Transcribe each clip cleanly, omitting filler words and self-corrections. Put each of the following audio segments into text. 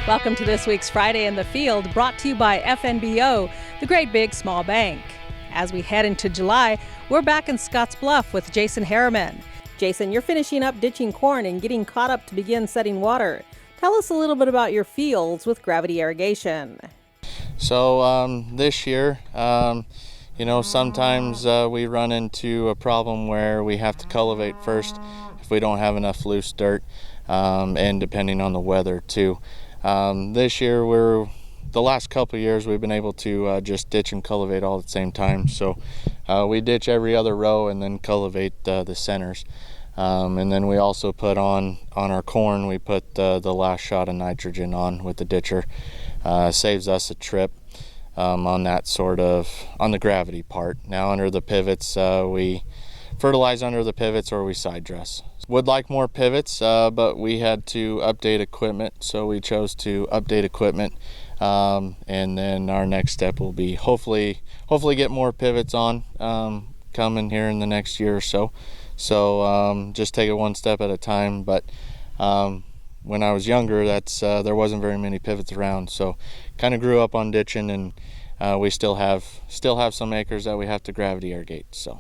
Welcome to this week's Friday in the Field, brought to you by FNBO, the Great Big Small Bank. As we head into July, we're back in Scottsbluff with Jason Harimon. Jason, you're finishing up ditching corn and getting caught up to begin setting water. Tell us a little bit about your fields with gravity irrigation. So this year, sometimes we run into a problem where we have to cultivate first if we don't have enough loose dirt, and depending on the weather too. This year, the last couple of years, we've been able to just ditch and cultivate all at the same time. So we ditch every other row and then cultivate the centers. And then we also put on our corn, we put the last shot of nitrogen on with the ditcher. Saves us a trip on the gravity part. Now under the pivots, we fertilize under the pivots or we side dress. Would like more pivots, but we had to update equipment, so we chose to update equipment. And then our next step will be hopefully get more pivots on coming here in the next year or so. So just take it one step at a time. But when I was younger, there wasn't very many pivots around, so kind of grew up on ditching, and we still have some acres that we have to gravity irrigate. So.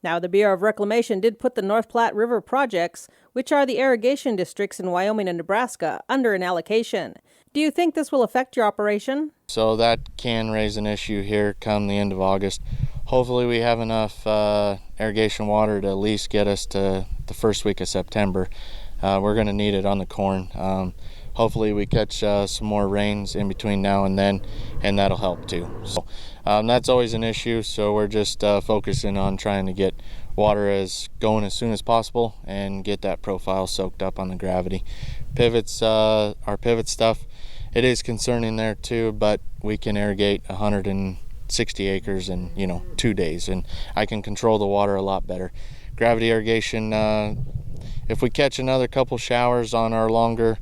Now, the Bureau of Reclamation did put the North Platte River projects, which are the irrigation districts in Wyoming and Nebraska, under an allocation. Do you think this will affect your operation? So that can raise an issue here come the end of August. Hopefully we have enough irrigation water to at least get us to the first week of September. We're going to need it on the corn. Hopefully we catch some more rains in between now and then, and that'll help too. So that's always an issue, so we're just focusing on trying to get water going as soon as possible and get that profile soaked up on the gravity. Pivots, our pivot stuff, it is concerning there too, but we can irrigate 160 acres in 2 days, and I can control the water a lot better. Gravity irrigation, if we catch another couple showers on our longer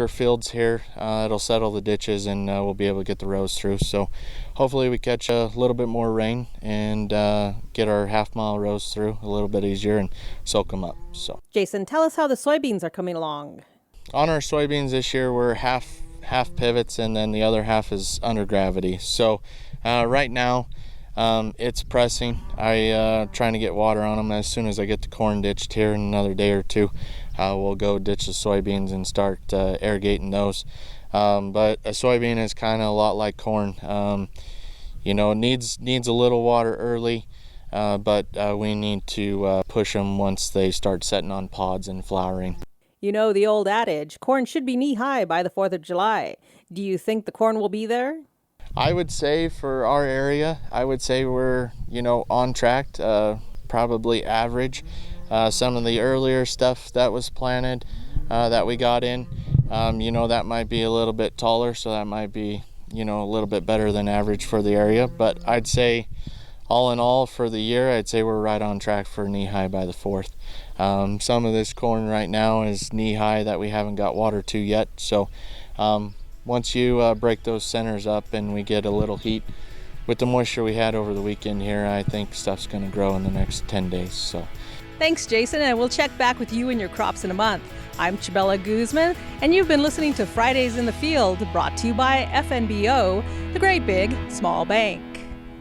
fields here, it'll settle the ditches and we'll be able to get the rows through. So hopefully we catch a little bit more rain and get our half-mile rows through a little bit easier and soak them up. So Jason, tell us how the soybeans are coming along. On our soybeans this year, we're half pivots and then the other half is under gravity. So right now it's pressing. Trying to get water on them as soon as I get the corn ditched here in another day or two. We'll go ditch the soybeans and start irrigating those. But a soybean is kind of a lot like corn. It needs a little water early, but we need to push them once they start setting on pods and flowering. You know the old adage, corn should be knee-high by the 4th of July. Do you think the corn will be there? I would say for our area, we're on track, probably average. Some of the earlier stuff that was planted that we got in, that might be a little bit taller, so that might be a little bit better than average for the area. But I'd say all in all for the year, I'd say we're right on track for knee-high by the 4th. Some of this corn right now is knee-high that we haven't got water to yet, so once you break those centers up and we get a little heat with the moisture we had over the weekend here, I think stuff's going to grow in the next 10 days. So. Thanks, Jason, and we'll check back with you and your crops in a month. I'm Chabella Guzman, and you've been listening to Fridays in the Field, brought to you by FNBO, the Great Big Small Bank.